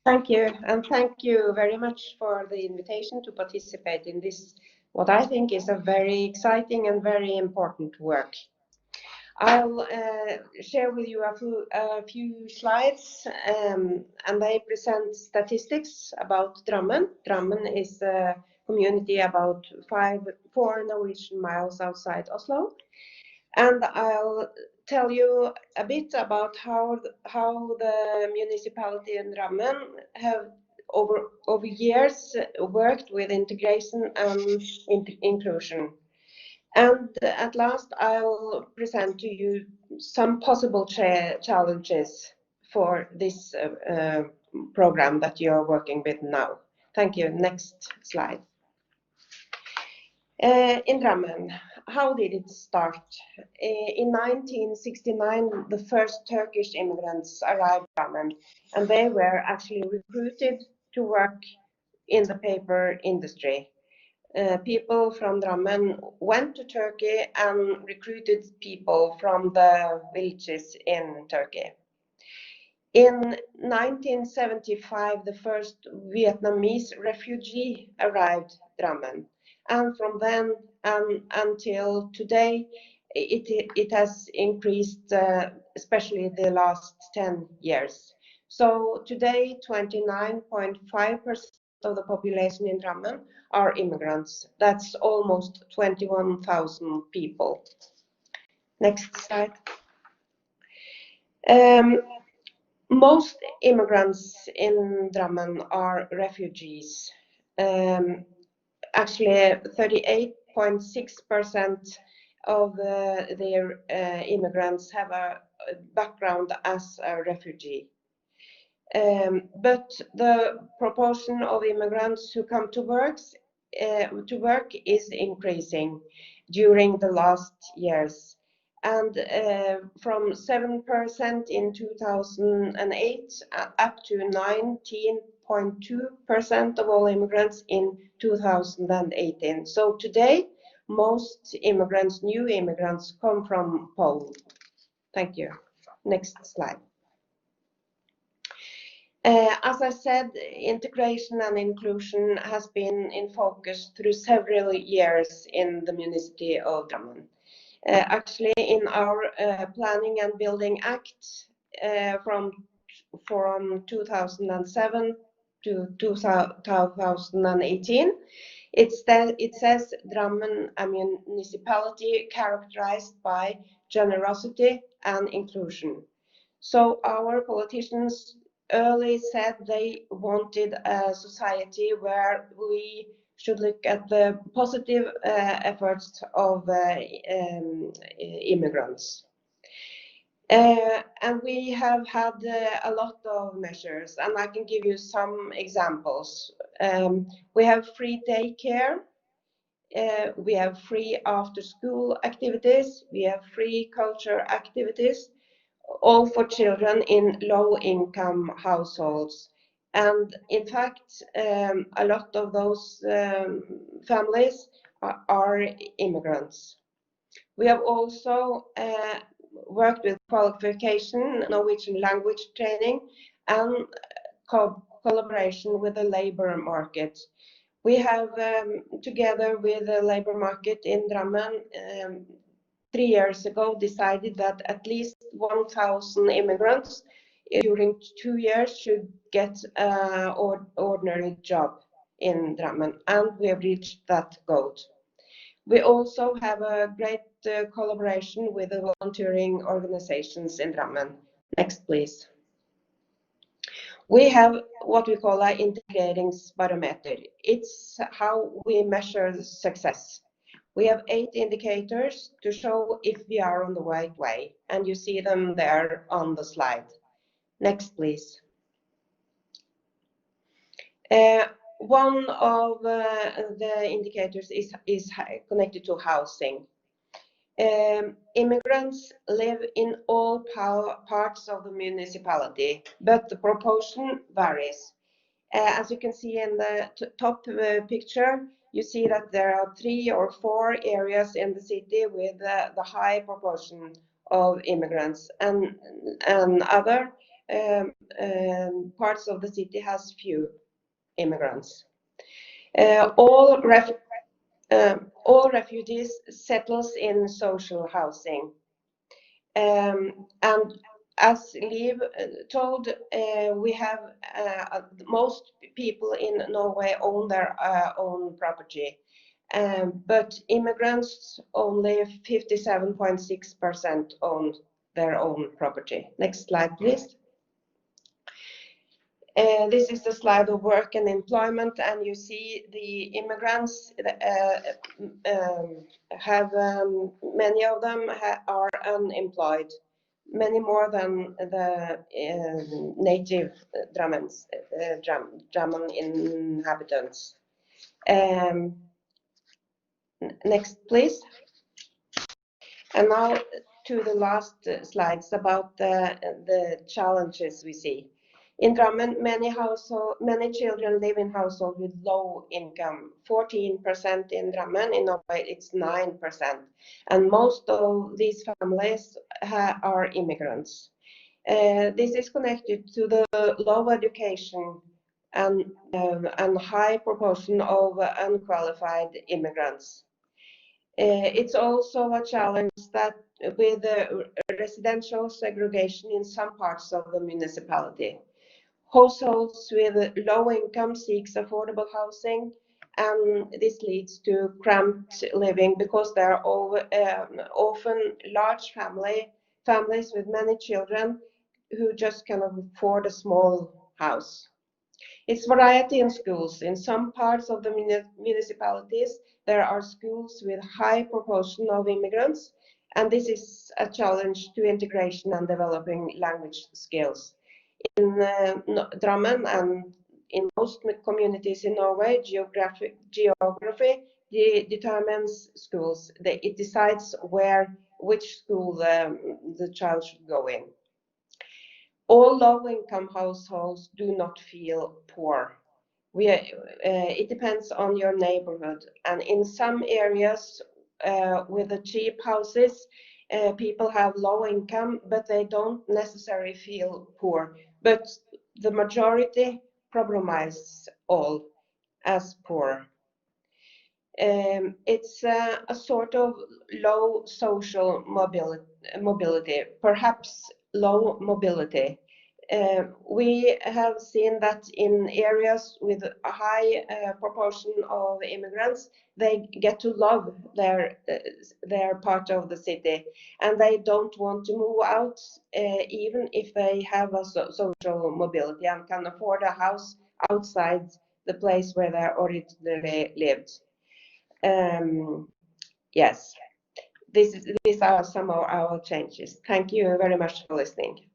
Thank you, and thank you very much for the invitation to participate in this, what I think is a very exciting and very important work. I'll share with you a few slides, and they present statistics about Drammen. Drammen is a community about 4 Norwegian miles outside Oslo. And I'll tell you a bit about how the municipality in Drammen have over years worked with integration and inclusion. And at last, I'll present to you some possible challenges for this program that you are working with now. Thank you. Next slide. In Drammen, how did it start? In 1969, the first Turkish immigrants arrived in Drammen, and they were actually recruited to work in the paper industry. People from Drammen went to Turkey and recruited people from the villages in Turkey. In 1975, the first Vietnamese refugee arrived in Drammen, and from then until today, it has increased, especially the last 10 years. So today, 29.5% of the population in Drammen are immigrants. That's almost 21,000 people. Next slide. Most immigrants in Drammen are refugees. Actually, 38.6% of their immigrants have a background as a refugee. But the proportion of immigrants who come to work is increasing during the last years. And from 7% in 2008 up to 19.2% of all immigrants in 2018. So today, most immigrants, new immigrants, come from Poland. Thank you. Next slide. As I said, integration and inclusion has been in focus through several years in the municipality of Drammen. Actually, in our Planning and Building Act from 2007 to 2018, it says Drammen, a municipality characterized by generosity and inclusion. So our politicians early said they wanted a society where we should look at the positive efforts of immigrants. And we have had a lot of measures, and I can give you some examples. We have free daycare, we have free after-school activities, we have free culture activities, all for children in low-income households. And in fact, a lot of those families are immigrants. We have also worked with qualification, Norwegian language training, and collaboration with the labor market. We have, together with the labor market in Drammen, 3 years ago, decided that at least 1,000 immigrants during 2 years should get an ordinary job in Drammen, and we have reached that goal. We also have a great collaboration with the volunteering organizations in Drammen. Next, please. We have what we call an integreringsbarometer. It's how we measure success. We have 8 indicators to show if we are on the right way, and you see them there on the slide. Next, please. One of the indicators is connected to housing. Immigrants live in all parts of the municipality, but the proportion varies. As you can see in the top picture, you see that there are 3 or 4 areas in the city with the high proportion of immigrants, and other parts of the city has few immigrants. All refugees settles in social housing. And as Liv told, we have most people in Norway own their own property, but immigrants only 57.6% own their own property. Next slide, please. This is the slide of work and employment, and you see the immigrants have many of them are unemployed, many more than the native Drammen inhabitants. Next, please. And now to the last slides about the challenges we see. In Drammen, many children live in households with low income. 14% in Drammen. In Norway, it's 9%. And most of these families are immigrants. This is connected to the low education and high proportion of unqualified immigrants. It's also a challenge that with residential segregation in some parts of the municipality. Households with low income seeks affordable housing, and this leads to cramped living because there are often large families with many children who just cannot afford a small house. It's variety in schools. In some parts of the municipalities, there are schools with high proportion of immigrants, and this is a challenge to integration and developing language skills. In Drammen and in most communities in Norway, geography determines schools. It decides which school the child should go in. All low-income households do not feel poor. It depends on your neighborhood, and in some areas with the cheap houses, people have low income, but they don't necessarily feel poor. But the majority problematize all as poor. It's a sort of low social mobility, perhaps low mobility. We have seen that in areas with a high proportion of immigrants, they get to love their part of the city, and they don't want to move out, even if they have a social mobility and can afford a house outside the place where they originally lived. Yes, these are some of our changes. Thank you very much for listening.